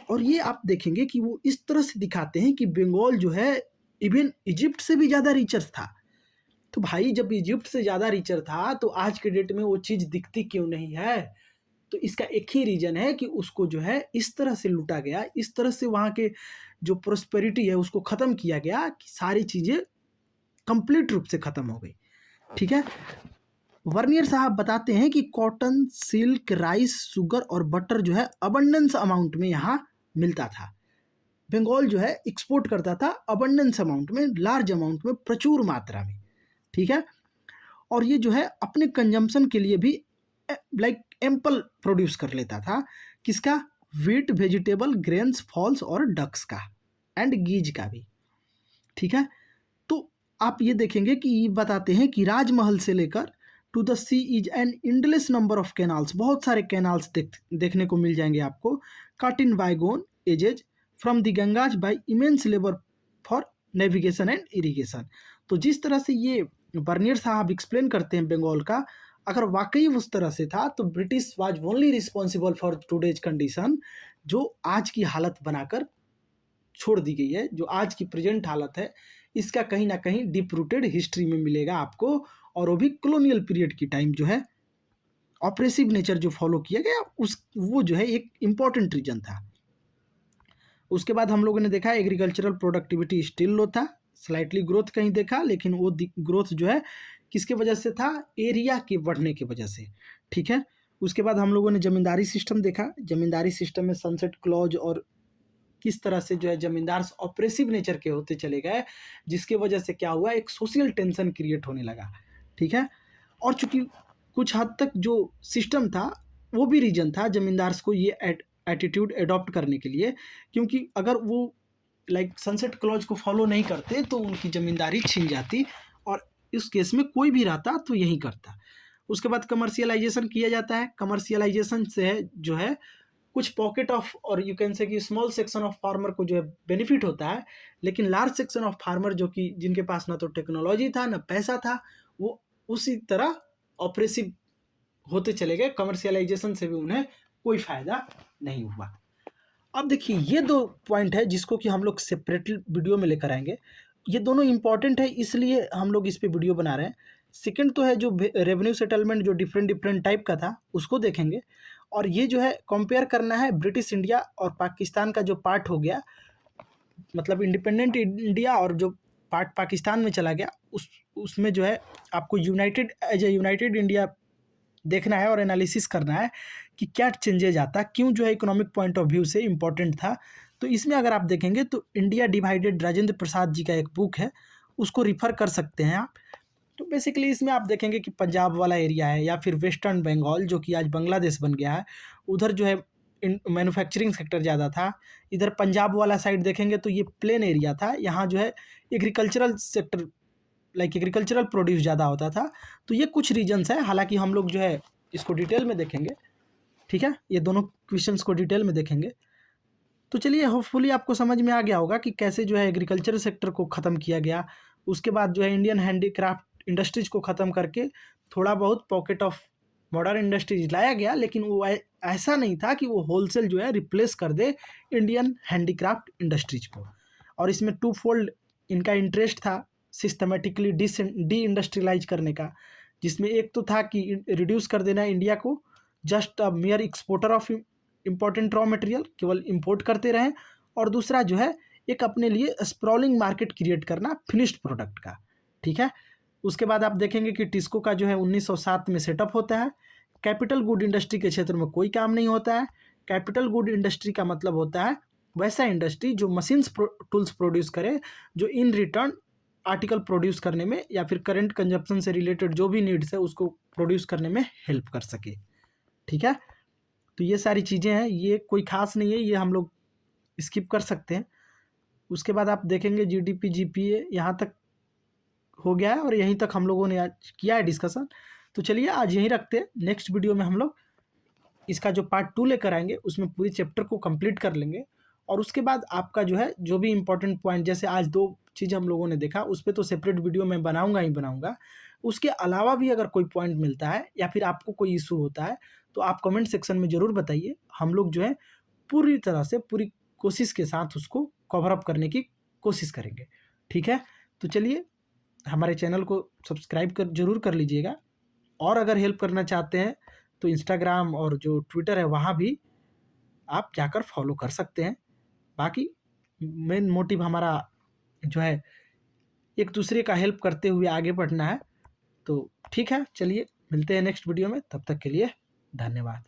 और ये आप देखेंगे कि वो इस तरह से दिखाते हैं कि बंगाल जो है इवन इजिप्ट से भी ज़्यादा रिचर था। तो भाई जब इजिप्ट से ज़्यादा रिचर था तो आज के डेट में वो चीज़ दिखती क्यों नहीं है? तो इसका एक ही रीज़न है कि उसको जो है इस तरह से लूटा गया, इस तरह से वहाँ के जो प्रोस्पेरिटी है उसको ख़त्म किया गया कि सारी चीज़ें कंप्लीट रूप से ख़त्म हो गई। ठीक है, वर्नियर साहब बताते हैं कि कॉटन, सिल्क, राइस, शुगर और बटर जो है अबंडेंस अमाउंट में यहाँ मिलता था। बंगाल जो है एक्सपोर्ट करता था अबंडेंस अमाउंट में, लार्ज अमाउंट में, प्रचुर मात्रा में। ठीक है, और ये जो है अपने कंजम्पशन के लिए भी लाइक एम्पल प्रोड्यूस कर लेता था। किसका? वीट, वेजिटेबल, ग्रेन्स, फॉल्स और डक्स का, एंड गीज का भी। ठीक है, तो आप ये देखेंगे कि ये बताते हैं कि राजमहल से लेकर to the sea is an endless number of canals, बहुत सारे कैनाल्स देखने को मिल जाएंगे आपको। Cut in bygone ages from the Ganges by immense labour for navigation and irrigation. तो जिस तरह से ये बर्नियर साहब एक्सप्लेन करते हैं बंगाल का, अगर वाकई उस तरह से था तो British was only responsible for today's condition, जो आज की हालत बनाकर छोड़ दी गई है, जो आज की प्रेजेंट हालत है, इसका कहीं ना कहीं डीप रूटेड हिस्ट्री में मिलेगा आपको, और वो भी कॉलोनियल पीरियड की टाइम जो है ऑपरेसिव नेचर जो फॉलो किया गया उस वो जो है एक इम्पॉर्टेंट रीजन था। उसके बाद हम लोगों ने देखा एग्रीकल्चरल प्रोडक्टिविटी स्टिल लो था, स्लाइटली ग्रोथ कहीं देखा, लेकिन वो ग्रोथ जो है किसके वजह से था? एरिया के बढ़ने की वजह से। ठीक है, उसके बाद हम लोगों ने जमींदारी सिस्टम देखा। जमींदारी सिस्टम में सनसेट क्लॉज और किस तरह से जो है जमींदार ऑपरेसिव नेचर के होते चले गए, जिसके वजह से क्या हुआ, एक सोशल टेंशन क्रिएट होने लगा। ठीक है, और चूंकि कुछ हद तक जो सिस्टम था वो भी रीजन था जमींदार्स को ये एटीट्यूड अडॉप्ट करने के लिए, क्योंकि अगर वो लाइक सनसेट क्लॉज को फॉलो नहीं करते तो उनकी ज़मींदारी छीन जाती, और इस केस में कोई भी रहता तो यही करता। उसके बाद कमर्शियलाइजेशन किया जाता है। कमर्शियलाइजेशन से है जो है कुछ पॉकेट ऑफ, और यू कैन से कि स्मॉल सेक्शन ऑफ फार्मर को जो है बेनिफिट होता है, लेकिन लार्ज सेक्शन ऑफ फार्मर जो कि जिनके पास ना तो टेक्नोलॉजी था ना पैसा था, वो उसी तरह ऑपरेसिव होते चले गए। कमर्शियलाइजेशन से भी उन्हें कोई फ़ायदा नहीं हुआ। अब देखिए, ये दो पॉइंट है जिसको कि हम लोग सेपरेट वीडियो में लेकर आएंगे। ये दोनों इंपॉर्टेंट है, इसलिए हम लोग इस पे वीडियो बना रहे हैं। सेकंड तो है जो रेवेन्यू सेटलमेंट जो डिफरेंट डिफरेंट टाइप का था उसको देखेंगे, और ये जो है कंपेयर करना है ब्रिटिश इंडिया और पाकिस्तान का जो पार्ट हो गया, मतलब इंडिपेंडेंट इंडिया और जो पार्ट पाकिस्तान में चला गया, उसमें जो है आपको यूनाइटेड इंडिया देखना है और एनालिसिस करना है कि क्या चेंजेज आता है, क्यों जो है इकोनॉमिक पॉइंट ऑफ व्यू से इम्पोर्टेंट था। तो इसमें अगर आप देखेंगे तो इंडिया डिवाइडेड, राजेंद्र प्रसाद जी का एक बुक है, उसको रिफ़र कर सकते हैं आप। तो बेसिकली इसमें आप देखेंगे कि पंजाब वाला एरिया है या फिर वेस्टर्न बंगाल जो कि आज बांग्लादेश बन गया है, उधर जो है मैन्युफैक्चरिंग सेक्टर ज़्यादा था। इधर पंजाब वाला साइड देखेंगे तो ये प्लेन एरिया था, यहाँ जो है agricultural sector, like agricultural produce ज़्यादा होता था। तो ये कुछ रीजन्स हैं, हालांकि हम लोग जो है इसको डिटेल में देखेंगे, ठीक है, ये दोनों क्वेश्चंस को डिटेल में देखेंगे। तो चलिए, होपफुली आपको समझ में आ गया होगा कि कैसे जो है एग्रीकल्चर सेक्टर को ख़त्म किया गया। उसके बाद जो है इंडियन हैंडीक्राफ्ट इंडस्ट्रीज़ को ख़त्म करके थोड़ा बहुत पॉकेट ऑफ मॉडर्न इंडस्ट्रीज लाया गया, लेकिन वो ऐसा नहीं था कि वो होलसेल जो है रिप्लेस कर दे इंडियन हैंडीक्राफ्ट इंडस्ट्रीज को। और इसमें टू फोल्ड इनका इंटरेस्ट था सिस्टमेटिकली डी इंडस्ट्रियलाइज करने का, जिसमें एक तो था कि रिड्यूस कर देना इंडिया को just a mayor exporter of important raw material, केवल इंपोर्ट करते रहें, और दूसरा जो है एक अपने लिए स्प्रॉलिंग मार्केट क्रिएट करना फिनिश्ड प्रोडक्ट का, ठीक है। उसके बाद आप देखेंगे कि टिस्को का जो है 1907 में सेटअप होता है। कैपिटल गुड इंडस्ट्री के क्षेत्र में कोई काम नहीं होता है। कैपिटल गुड इंडस्ट्री का मतलब होता है वैसा इंडस्ट्री जो मशीन्स टूल्स प्रोड्यूस करे, जो इन रिटर्न आर्टिकल प्रोड्यूस करने में या फिर करंट कंजप्शन से रिलेटेड जो भी नीड्स है उसको प्रोड्यूस करने में हेल्प कर सके, ठीक है। तो ये सारी चीज़ें हैं, ये कोई खास नहीं है, ये हम लोग स्किप कर सकते हैं। उसके बाद आप देखेंगे जीडीपी जीपीए यहाँ तक हो गया है और यहीं तक हम लोगों ने आज किया है डिस्कशन। तो चलिए आज यहीं रखते हैं, नेक्स्ट वीडियो में हम लोग इसका जो पार्ट 2 लेकर आएंगे उसमें पूरी चैप्टर को कंप्लीट कर लेंगे। और उसके बाद आपका जो है जो भी इंपॉर्टेंट पॉइंट, जैसे आज 2 चीज़ हम लोगों ने देखा, उस पर तो सेपरेट वीडियो मैं बनाऊंगा ही बनाऊंगा। उसके अलावा भी अगर कोई पॉइंट मिलता है या फिर आपको कोई इशू होता है तो आप कमेंट सेक्शन में ज़रूर बताइए। हम लोग जो है पूरी तरह से पूरी कोशिश के साथ उसको कवर अप करने की कोशिश करेंगे, ठीक है। तो चलिए, हमारे चैनल को सब्सक्राइब जरूर कर लीजिएगा, और अगर हेल्प करना चाहते हैं तो इंस्टाग्राम और जो ट्विटर है वहाँ भी आप जाकर फॉलो कर सकते हैं। बाकी मेन मोटिव हमारा जो है एक दूसरे का हेल्प करते हुए आगे बढ़ना है। तो ठीक है, चलिए मिलते हैं नेक्स्ट वीडियो में, तब तक के लिए धन्यवाद।